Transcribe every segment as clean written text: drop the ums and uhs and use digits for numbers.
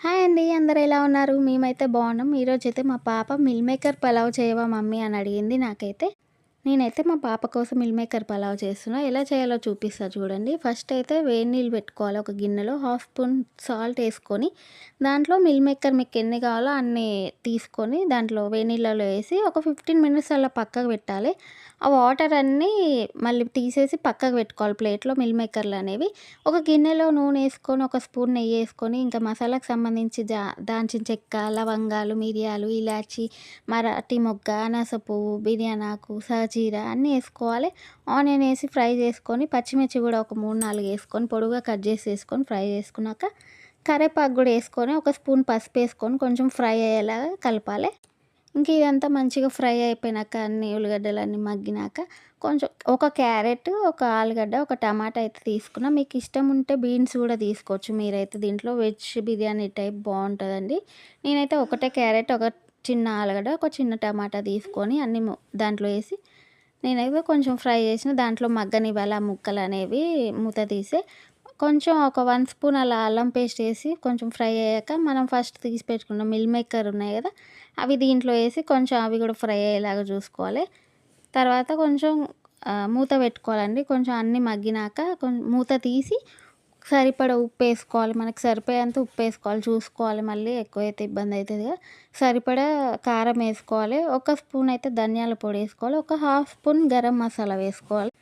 Hi అండి. అందరూ ఎలా ఉన్నారు? మేమైతే బాగున్నాం. ఈరోజైతే మా పాప మిల్ మేకర్ పలావ్ చేయవా మమ్మీ అని అడిగింది నాకైతే. నేనైతే మా పాప కోసం మిల్ మేకర్ పలావ్ చేస్తున్నా. ఎలా చేయాలో చూపిస్తా చూడండి. ఫస్ట్ అయితే వేడి నీళ్ళు పెట్టుకోవాలి. ఒక గిన్నెలో హాఫ్ స్పూన్ సాల్ట్ వేసుకొని, దాంట్లో మిల్ మేకర్ మీకు ఎన్ని కావాలో అన్ని తీసుకొని, దాంట్లో వేడి నీళ్ళలో వేసి ఒక 15 మినిట్స్ అలా పక్కకు పెట్టాలి. ఆ వాటర్ అన్నీ మళ్ళీ తీసేసి పక్కకు పెట్టుకోవాలి ప్లేట్‌లో మిల్ మేకర్‌లు అనేవి. ఒక గిన్నెలో నూనె ఏసుకొని, ఒక స్పూన్ నెయ్యేసుకొని, ఇంకా మసాలాకు సంబంధించి దాల్చిన చెక్క, లవంగాలు, మిరియాలు, ఇలాచి, మరాఠీ మొగ్గ, అనాస పువ్వు, బిర్యానీ ఆకు, సాజీరా అన్నీ ఏసుకోవాలి. ఆనియన్ ఏసి ఫ్రై చేసుకొని, పచ్చిమిర్చి కూడా ఒక 3, 4 ఏసుకొని పొడుగ్గా కట్ చేసి ఏసుకొని ఫ్రై చేసుకున్నాక, కరివేపాకు కూడా ఏసుకొని, ఒక స్పూన్ పసుపేసుకొని కొంచెం ఫ్రై అయ్యేలాగా కలపాలి. ఇంక ఇదంతా మంచిగా ఫ్రై అయిపోయినాక అన్ని ఉల్లిగడ్డలన్నీ మగ్గినాక కొంచెం ఒక క్యారెట్, ఒక ఆలుగడ్డ, ఒక టమాటా అయితే తీసుకున్నా. మీకు ఇష్టం ఉంటే బీన్స్ కూడా తీసుకోవచ్చు మీరైతే దీంట్లో వెజ్ బిర్యానీ టైప్ బావుంటదండి. నేనైతే ఒకటే క్యారెట్, ఒక చిన్న ఆలుగడ్డ, ఒక చిన్న టమాటా తీసుకొని అన్నీ దాంట్లో ఏసి నేనైతే కొంచెం ఫ్రై చేసిన. దాంట్లో మగ్గనివ్వాలి ఆ ముక్కలనేవి మూత తీసి. కొంచెం ఒక 1 స్పూన్ అలా అల్లం పేస్ట్ ఏసి కొంచెం ఫ్రై అయ్యాక మనం ఫస్ట్ తీసి పెట్టుకున్న మిల్ మేకర్ ఉన్నాయి కదా! అవి దీంట్లో ఏసి కొంచెం అవి కూడా ఫ్రై అయ్యేలాగా చూసుకోవాలి. తర్వాత కొంచెం మూత పెట్టుకోవాలండి. కొంచెం అన్నీ మగ్గినాక మూత తీసి సరిపడా ఉప్పేసుకోవాలి. మనకు సరిపోయేంత ఉప్పేసుకోవాలి. చూసుకోవాలి మళ్ళీ ఎక్కువైతే ఇబ్బందయితది కదా! సరిపడా కారం ఏసుకోవాలి. ఒక స్పూన్ అయితే ధనియాల పొడేసుకోవాలి. ఒక హాఫ్ స్పూన్ గరం మసాలా వేసుకోవాలి.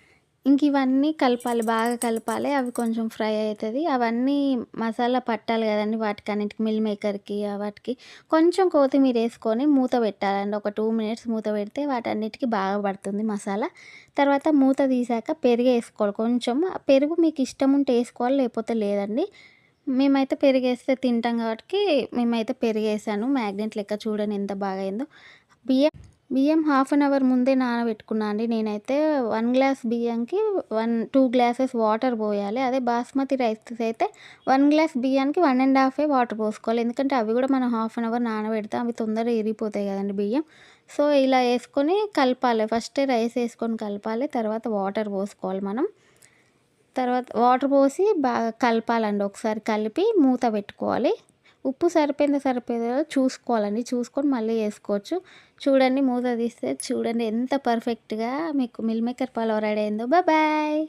ఇంక ఇవన్నీ కలపాలి. బాగా కలపాలి. అవి కొంచెం ఫ్రై అయితది. అవన్నీ మసాలా పట్టాలి గదండీ! వాటికన్నిటికి మిల్ మేకర్‌కి వాటికి. కొంచెం కొత్తిమీరేసుకొని మూత పెట్టాలండి. ఒక 2 మినిట్స్ మూత పెడితే వాటన్నిటికి బాగా పడుతుంది మసాలా. తర్వాత మూత తీసాక పెరుగేసుకోవాలి కొంచెం. పెరుగు మీకు ఇష్టం ఉంటే ఏసుకోవాలి. లేకపోతే లేదండి. మేమైతే పెరుగేస్తే తింటాం గాబట్టికి మేమైతే పెరుగేసాను. మ్యాగ్నెట్ లెక్క చూడండి ఎంత బాగా అయిందో. బియ్యం బియ్యం హాఫ్ అన్ అవర్ ముందే నానబెట్టుకున్నా అండి నేనైతే. 1 గ్లాస్ బియ్యంకి 2 గ్లాసెస్ వాటర్ పోయాలి. అదే బాస్మతి రైస్ అయితే 1 గ్లాస్ బియ్యానికి 1 ½ వాటర్ పోసుకోవాలి. ఎందుకంటే అవి కూడా మనం హాఫ్ అన్ అవర్ నానబెడతాం. అవి తొందరగా ఇరిగిపోతాయి కదండీ బియ్యం. సో, ఇలా ఏసుకొని కలపాలి. ఫస్టే రైస్ ఏసుకొని కలపాలి. తర్వాత వాటర్ పోసుకోవాలి మనం. తర్వాత వాటర్ పోసి బాగా కలపాలండి. ఒకసారి కలిపి మూత పెట్టుకోవాలి. ఉప్పు సరిపోయిందో సరిపోలేదో చూసుకోవాలండి. చూసుకొని మళ్ళీ ఏసుకోవచ్చు. చూడండి మూత తీస్తే చూడండి ఎంత పర్ఫెక్ట్‌గా మీకు మిల్ మేకర్ పలావ్ రెడీ అయిందో. బాయ్.